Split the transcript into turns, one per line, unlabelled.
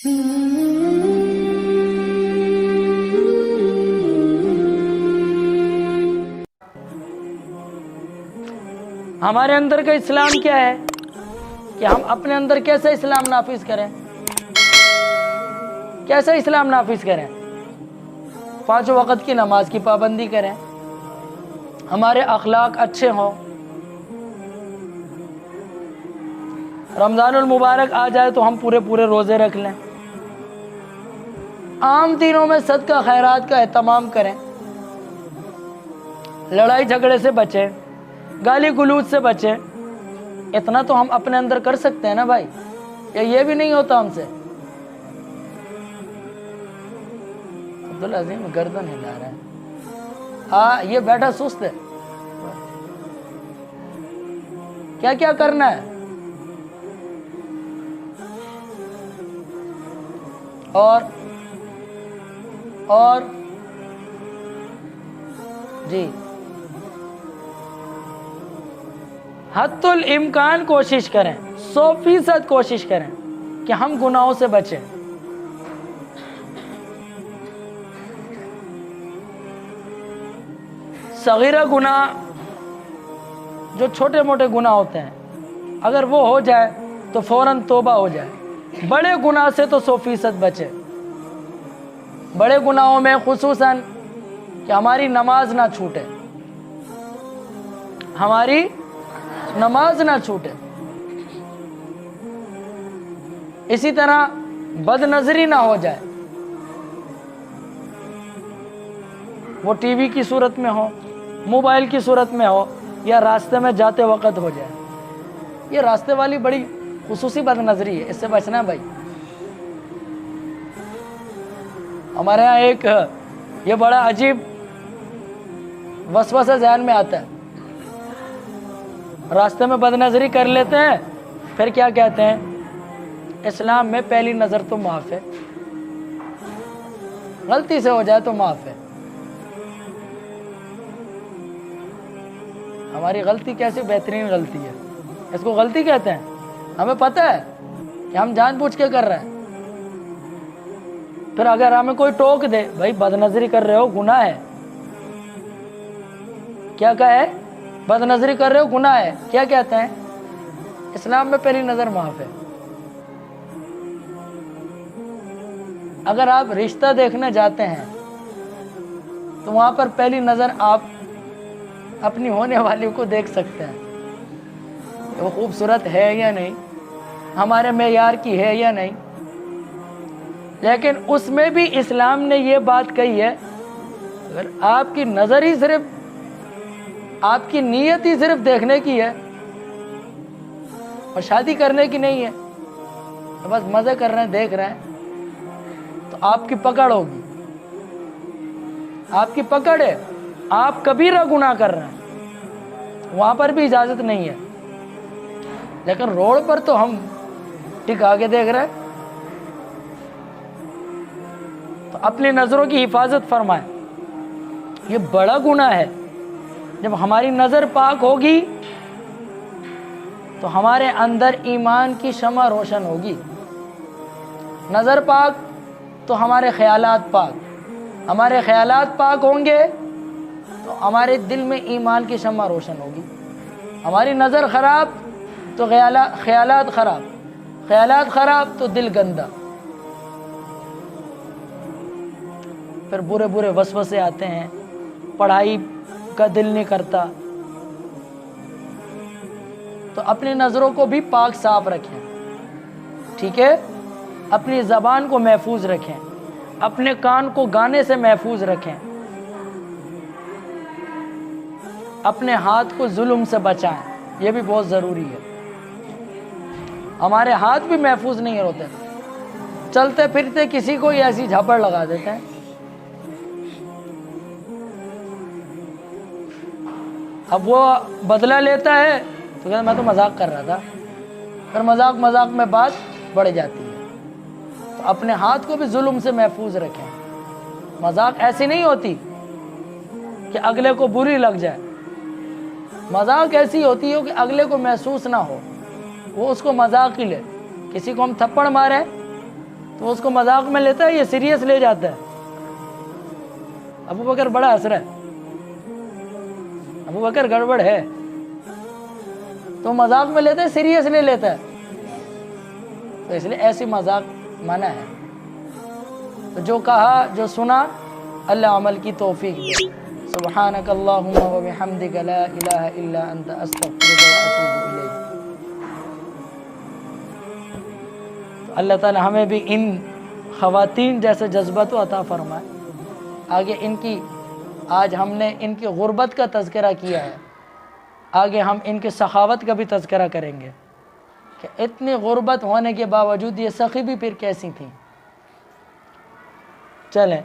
ہمارے اندر کا اسلام کیا ہے کہ ہم اپنے اندر کیسے اسلام نافذ کریں، کیسے اسلام نافذ کریں؟ 5 وقت کی نماز کی پابندی کریں، ہمارے اخلاق اچھے ہوں، رمضان المبارک آ جائے تو ہم پورے روزے رکھ لیں، عام دنوں میں صدقہ خیرات کا اہتمام کریں، لڑائی جھگڑے سے بچیں، گالی گلوچ سے بچیں۔ اتنا تو ہم اپنے اندر کر سکتے ہیں نا بھائی، یا یہ بھی نہیں ہوتا ہم سے؟ عبدالعظیم گردن ہلا رہا ہے، ہاں یہ بیٹھا سست ہے، کیا کیا کرنا ہے؟ اور جی حد الامکان کوشش کریں، 100% کوشش کریں کہ ہم گناہوں سے بچیں۔ صغیرہ گناہ جو چھوٹے موٹے گناہ ہوتے ہیں، اگر وہ ہو جائے تو فوراً توبہ ہو جائے۔ بڑے گناہ سے تو 100% بچے۔ بڑے گناہوں میں خصوصاً کہ ہماری نماز نہ چھوٹے، ہماری نماز نہ چھوٹے، اسی طرح بد نظری نہ ہو جائے، وہ ٹی وی کی صورت میں ہو، موبائل کی صورت میں ہو، یا راستے میں جاتے وقت ہو جائے۔ یہ راستے والی بڑی خصوصی بد نظری ہے، اس سے بچنا ہے بھائی۔ ہمارے ہاں ایک یہ بڑا عجیب وسوسہ ذہن میں آتا ہے، راستے میں بد نظری کر لیتے ہیں، پھر کیا کہتے ہیں؟ اسلام میں پہلی نظر تو معاف ہے، غلطی سے ہو جائے تو معاف ہے۔ ہماری غلطی کیسی بہترین غلطی ہے، اس کو غلطی کہتے ہیں۔ ہمیں پتہ ہے کہ ہم جان بوجھ کے کر رہے ہیں، پھر اگر ہمیں کوئی ٹوک دے، بھائی بد نظری کر رہے ہو، گناہ ہے، کیا کہے؟ بد نظری کر رہے ہو، گناہ ہے، کیا کہتے ہیں؟ اسلام میں پہلی نظر معاف ہے۔ اگر آپ رشتہ دیکھنے جاتے ہیں تو وہاں پر پہلی نظر آپ اپنی ہونے والی کو دیکھ سکتے ہیں، وہ خوبصورت ہے یا نہیں، ہمارے معیار کی ہے یا نہیں۔ لیکن اس میں بھی اسلام نے یہ بات کہی ہے، اگر آپ کی نظر ہی صرف، آپ کی نیت ہی صرف دیکھنے کی ہے اور شادی کرنے کی نہیں ہے، تو بس مزے کر رہے ہیں، دیکھ رہے ہیں، تو آپ کی پکڑ ہوگی، آپ کی پکڑ ہے، آپ کبیرہ گناہ کر رہے ہیں، وہاں پر بھی اجازت نہیں ہے۔ لیکن روڈ پر تو ہم ٹکا کے دیکھ رہے ہیں، تو اپنی نظروں کی حفاظت فرمائیں۔ یہ بڑا گناہ ہے۔ جب ہماری نظر پاک ہوگی تو ہمارے اندر ایمان کی شمع روشن ہوگی۔ نظر پاک تو ہمارے خیالات پاک، ہمارے خیالات پاک ہوں گے تو ہمارے دل میں ایمان کی شمع روشن ہوگی۔ ہماری نظر خراب تو خیالات خراب، خیالات خراب تو دل گندا، پھر برے وسوسے آتے ہیں، پڑھائی کا دل نہیں کرتا۔ تو اپنی نظروں کو بھی پاک صاف رکھیں، ٹھیک ہے؟ اپنی زبان کو محفوظ رکھیں، اپنے کان کو گانے سے محفوظ رکھیں، اپنے ہاتھ کو ظلم سے بچائیں، یہ بھی بہت ضروری ہے۔ ہمارے ہاتھ بھی محفوظ نہیں ہوتے، چلتے پھرتے کسی کو ہی ایسی جھپڑ لگا دیتے ہیں۔ اب وہ بدلہ لیتا ہے تو کہتا میں تو مذاق کر رہا تھا، پھر مذاق میں بات بڑھ جاتی ہے۔ تو اپنے ہاتھ کو بھی ظلم سے محفوظ رکھیں۔ مذاق ایسی نہیں ہوتی کہ اگلے کو بری لگ جائے، مذاق ایسی ہوتی ہے کہ اگلے کو محسوس نہ ہو، وہ اس کو مذاق ہی لے۔ کسی کو ہم تھپڑ ماریں تو اس کو مذاق میں لیتا ہے، یہ سیریس لے جاتا ہے۔ ابو بکر بڑا ہنس رہا ہے، ابو بکر گڑبڑ ہے، تو مذاق میں لیتا ہے، سیریس نہیں لیتا ہے، تو اس لیے ایسی مذاق منع ہے۔ تو جو کہا جو سنا اللہ عمل کی توفیق دے۔ سبحانک اللہم و بحمدک لا الہ الا انت استغفرک و اتوب الیک۔ اللہ تعالی ہمیں بھی ان خواتین جیسے جذبات عطا فرمائے۔ آگے ان کی، آج ہم نے ان کی غربت کا تذکرہ کیا ہے، آگے ہم ان کی سخاوت کا بھی تذکرہ کریں گے کہ اتنی غربت ہونے کے باوجود یہ سخی بھی پھر کیسی تھیں۔ چلیں